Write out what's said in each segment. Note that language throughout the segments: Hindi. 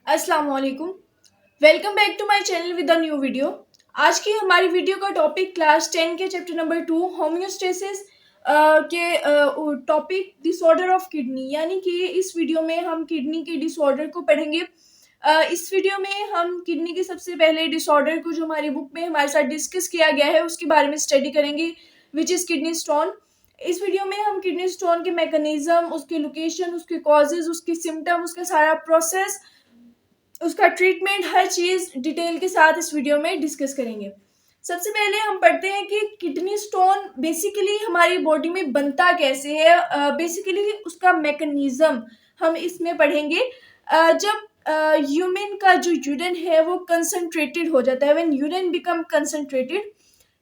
अस्सलाम वालेकुम। Welcome back to my channel with a new video. आज की हमारी वीडियो का टॉपिक क्लास 10 के चैप्टर नंबर 2 होम्योस्टेसिस के टॉपिक डिसऑर्डर ऑफ किडनी, यानी कि इस वीडियो में हम किडनी के डिसऑर्डर को पढ़ेंगे। इस वीडियो में हम किडनी के सबसे पहले डिसऑर्डर को जो हमारी बुक में हमारे साथ डिस्कस किया गया है उसके बारे में स्टडी करेंगे, विच इज़ किडनी स्टोन। इस वीडियो में हम किडनी स्टोन के मैकेनिज्म, उसके लोकेशन, उसके कॉजेज, उसके सिम्टम, उसका सारा प्रोसेस, उसका ट्रीटमेंट, हर चीज़ डिटेल के साथ इस वीडियो में डिस्कस करेंगे। सबसे पहले हम पढ़ते हैं कि किडनी स्टोन बेसिकली हमारी बॉडी में बनता कैसे है। बेसिकली उसका मैकेनिज्म हम इसमें पढ़ेंगे। जब ह्यूमन का जो यूरिन है वो कंसंट्रेटेड हो जाता है, when urine become concentrated,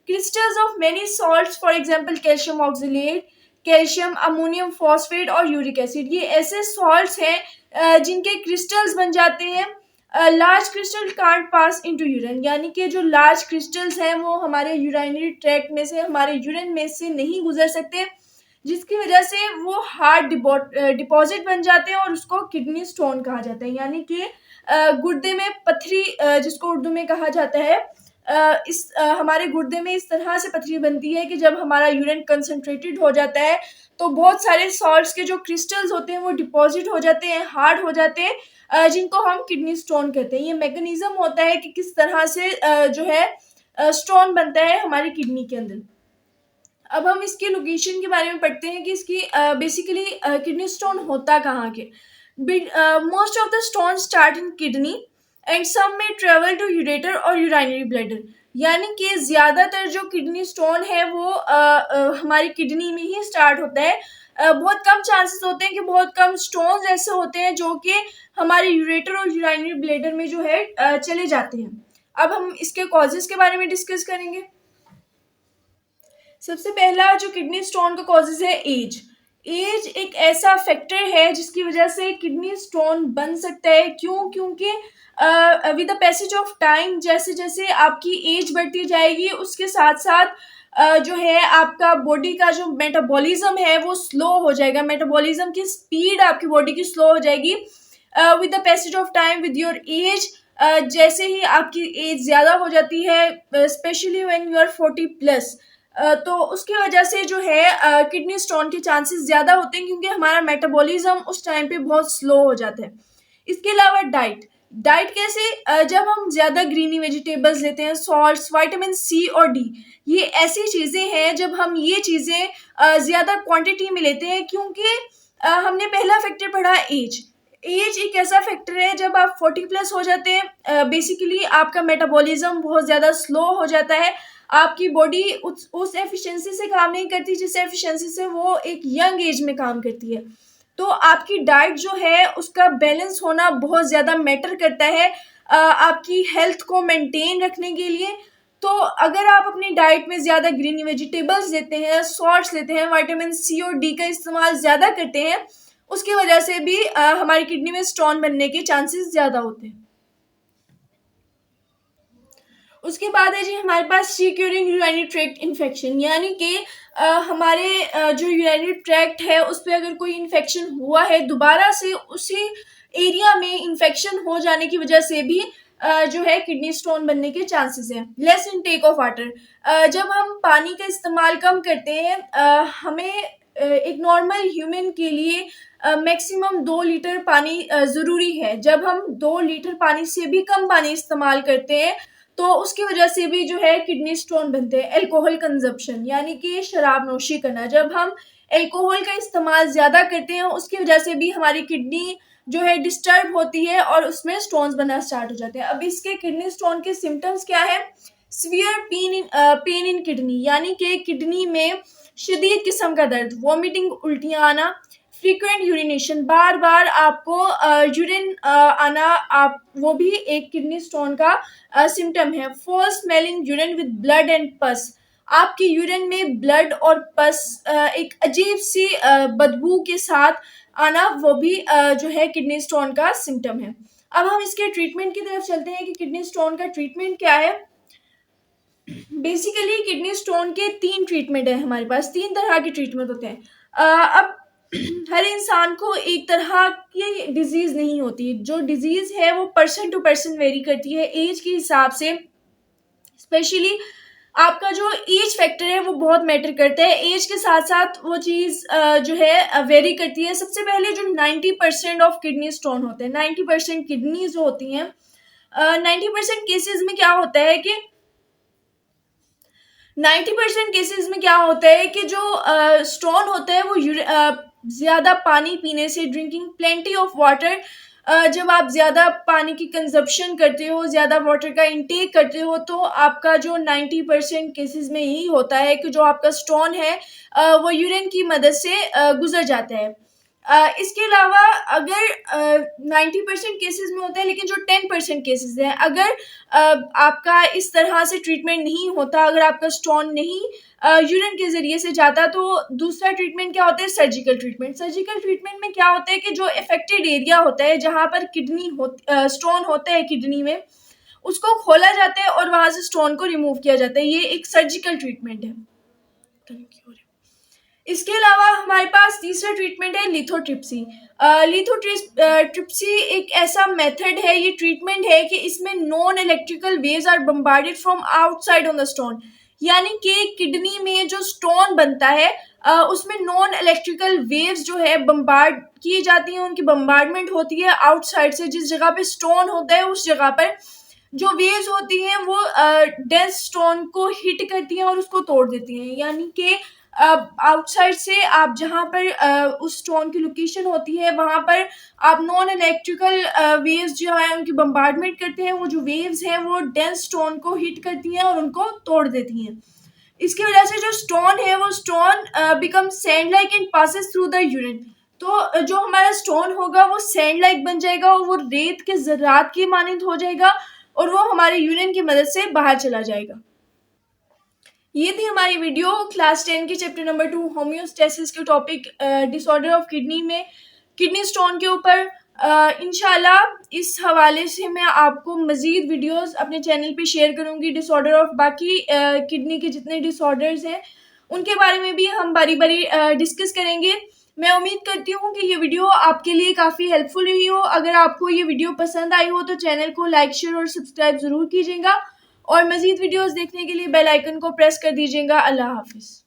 crystals of many salts, for example calcium oxalate, calcium ammonium phosphate और यूरिक एसिड, ये ऐसे सॉल्ट्स हैं जिनके क्रिस्टल्स बन जाते हैं। Large crystal can't pass into urine, यानी कि जो लार्ज क्रिस्टल्स हैं वो हमारे यूराइनरी ट्रैक्ट में से, हमारे यूरिन में से नहीं गुजर सकते, जिसकी वजह से वो हार्ड डिपॉजिट बन जाते हैं और उसको किडनी स्टोन कहा जाता है। यानी कि गुर्दे में पथरी, जिसको उर्दू में कहा जाता है, हमारे गुर्दे में इस तरह से पथरी बनती है कि जब हमारा यूरिन कंसंट्रेटेड हो जाता है तो बहुत सारे सॉल्ट्स के जो क्रिस्टल्स होते हैं वो डिपॉजिट हो जाते हैं, हार्ड हो जाते हैं, जिनको हम किडनी स्टोन कहते हैं। ये मैकेनिज्म होता है कि किस तरह से जो है स्टोन बनता है हमारी किडनी के अंदर। अब हम इसके लोकेशन के बारे में पढ़ते हैं कि इसकी बेसिकली किडनी स्टोन होता कहाँ के। Most of the stone start in kidney and some may travel to ureter और यूराइनरी ब्लैडर, यानी कि ज़्यादातर जो किडनी स्टोन है वो हमारी किडनी में ही स्टार्ट होता है। बहुत कम चांसेस होते हैं कि बहुत कम स्टोन्स ऐसे होते हैं जो कि हमारे यूरेटर और यूराइनरी ब्लैडर में जो है चले जाते हैं। अब हम इसके कॉजेज़ के बारे में डिस्कस करेंगे। सबसे पहला जो किडनी स्टोन का कॉजेज है, एज। एज एक ऐसा फैक्टर है जिसकी वजह से किडनी स्टोन बन सकता है। क्यों? क्योंकि with the passage of time, जैसे जैसे आपकी एज बढ़ती जाएगी उसके साथ साथ जो है आपका बॉडी का जो मेटाबॉलिज्म है वो स्लो हो जाएगा। मेटाबॉलिज्म की स्पीड आपकी बॉडी की स्लो हो जाएगी with the passage of time, with your age. जैसे ही आपकी एज ज़्यादा हो जाती है, स्पेशली व्हेन यू आर 40+, तो उसकी वजह से जो है किडनी स्टोन के चांसेस ज़्यादा होते हैं, क्योंकि हमारा मेटाबॉलिज्म उस टाइम पे बहुत स्लो हो जाता है। इसके अलावा डाइट। डाइट कैसे? जब हम ज़्यादा ग्रीनी वेजिटेबल्स लेते हैं, सॉल्ट्स, विटामिन सी और डी, ये ऐसी चीज़ें हैं जब हम ये चीज़ें ज़्यादा क्वांटिटी में लेते हैं, क्योंकि हमने पहला फैक्टर पढ़ा, एज। एज एक ऐसा फैक्टर है, जब आप 40+ हो जाते हैं बेसिकली आपका मेटाबॉलिज्म बहुत ज़्यादा स्लो हो जाता है। आपकी बॉडी उस एफिशिएंसी से काम नहीं करती जिस एफिशिएंसी से वो एक यंग एज में काम करती है। तो आपकी डाइट जो है उसका बैलेंस होना बहुत ज़्यादा मैटर करता है आपकी हेल्थ को मेंटेन रखने के लिए। तो अगर आप अपनी डाइट में ज़्यादा ग्रीनी वेजिटेबल्स लेते हैं, सॉल्ट्स लेते हैं, विटामिन सी और डी का इस्तेमाल ज़्यादा करते हैं, उसकी वजह से भी हमारी किडनी में स्टोन बनने के चांसेस ज़्यादा होते हैं। उसके बाद है जी हमारे पास रिक्यूरिंग यूरिनरी ट्रैक्ट इन्फेक्शन, यानी कि हमारे जो यूरिनरी ट्रैक्ट है उस पर अगर कोई इन्फेक्शन हुआ है, दोबारा से उसी एरिया में इन्फेक्शन हो जाने की वजह से भी जो है किडनी स्टोन बनने के चांसेस हैं। लेस इनटेक ऑफ वाटर, जब हम पानी का इस्तेमाल कम करते हैं, हमें एक नॉर्मल ह्यूमन के लिए मैक्सिमम 2 लीटर पानी ज़रूरी है। जब हम 2 लीटर पानी से भी कम पानी इस्तेमाल करते हैं तो उसकी वजह से भी जो है किडनी स्टोन बनते हैं। एल्कोहल कंजप्शन, यानी कि शराब नोशी करना, जब हम एल्कोहल का इस्तेमाल ज़्यादा करते हैं उसकी वजह से भी हमारी किडनी जो है डिस्टर्ब होती है और उसमें स्टोन्स बनना स्टार्ट हो जाते हैं। अब इसके किडनी स्टोन के सिम्टम्स क्या है? सीवियर पेन इन किडनी, यानी कि किडनी में शदीद किस्म का दर्द, वॉमिटिंग, उल्टियाँ आना, फ्रीक्वेंट यूरिनेशन, बार बार आपको यूरिन आना, आप वो भी एक किडनी स्टोन का सिम्टम है। Fall smelling urine with blood and पस, आपके यूरिन में ब्लड और पस एक अजीब सी बदबू के साथ आना, वो भी जो है किडनी स्टोन का सिम्टम है। अब हम इसके ट्रीटमेंट की तरफ चलते हैं कि किडनी स्टोन का ट्रीटमेंट क्या है। बेसिकली किडनी स्टोन के 3 ट्रीटमेंट है हमारे पास, 3 तरह के ट्रीटमेंट होते हैं। अब हर इंसान को एक तरह की डिजीज़ नहीं होती। जो डिजीज़ है वो पर्सन टू पर्सन वेरी करती है एज के हिसाब से। स्पेशली आपका जो एज फैक्टर है वो बहुत मैटर करता है। एज के साथ साथ वो चीज़ जो है वेरी करती है। सबसे पहले जो 90% ऑफ किडनी स्टोन होते हैं, 90% किडनी जो होती हैं, 90% केसेस में क्या होता है कि 90% केसेस में क्या होता है कि जो स्टोन होता है वो ज़्यादा पानी पीने से, ड्रिंकिंग प्लेंटी ऑफ वाटर, जब आप ज़्यादा पानी की कंजप्शन करते हो, ज़्यादा वाटर का इंटेक करते हो, तो आपका जो 90% केसेस में यही होता है कि जो आपका स्टोन है वो यूरिन की मदद से गुजर जाता है। इसके अलावा अगर 90% केसेस में होता है, लेकिन जो 10% केसेस हैं, अगर आपका इस तरह से ट्रीटमेंट नहीं होता, अगर आपका स्टोन नहीं यूरिन के ज़रिए से जाता, तो दूसरा ट्रीटमेंट क्या होता है? Surgical treatment. सर्जिकल ट्रीटमेंट में क्या होता है कि जो अफेक्टेड एरिया होता है, जहाँ पर स्टोन होता है किडनी में, उसको खोला जाता है और वहाँ से स्टोन को रिमूव किया जाता है। ये एक सर्जिकल ट्रीटमेंट है। इसके अलावा हमारे पास तीसरा ट्रीटमेंट है लिथोट्रिप्सी। लिथोट्रिप्सी एक ऐसा मेथड है, ये ट्रीटमेंट है कि इसमें non electrical waves are bombarded from outside on the stone. यानी कि किडनी में जो स्टोन बनता है उसमें नॉन इलेक्ट्रिकल वेव्स जो है बम्बार्ड की जाती हैं, उनकी बम्बार्डमेंट होती है आउटसाइड से। जिस जगह पे स्टोन होता है उस जगह पर जो वेव्स होती हैं वो डेंस स्टोन को हिट करती हैं और उसको तोड़ देती हैं। यानी कि आउटसाइड से आप जहाँ पर उस स्टोन की लोकेशन होती है वहाँ पर आप नॉन इलेक्ट्रिकल वेव्स जो है उनकी बम्बार्डमेंट करते हैं। वो जो वेव्स हैं वो डेंस स्टोन को हिट करती हैं और उनको तोड़ देती हैं। इसकी वजह से जो स्टोन है वो stone become sand like and passes through the urine. तो जो हमारा स्टोन होगा वो सैंड लाइक बन जाएगा और वो रेत के ज़रात की मानंद हो जाएगा और वो हमारे यूरिन की मदद से बाहर चला जाएगा। ये थी हमारी वीडियो क्लास 10 के चैप्टर नंबर 2 होम्योस्टेसिस के टॉपिक डिसऑर्डर ऑफ किडनी में किडनी स्टोन के ऊपर। इंशाल्लाह इस हवाले से मैं आपको मज़ीद वीडियोस अपने चैनल पे शेयर करूँगी। डिसऑर्डर ऑफ बाकी किडनी के जितने डिसऑर्डर्स हैं उनके बारे में भी हम बारी बारी डिस्कस करेंगे। मैं उम्मीद करती हूँ कि ये वीडियो आपके लिए काफ़ी हेल्पफुल रही हो। अगर आपको ये वीडियो पसंद आई हो तो चैनल को लाइक, शेयर और सब्सक्राइब ज़रूर कीजिएगा और मज़ीद वीडियोस देखने के लिए बेल आइकन को प्रेस कर दीजिएगा। अल्लाह हाफ़िज़।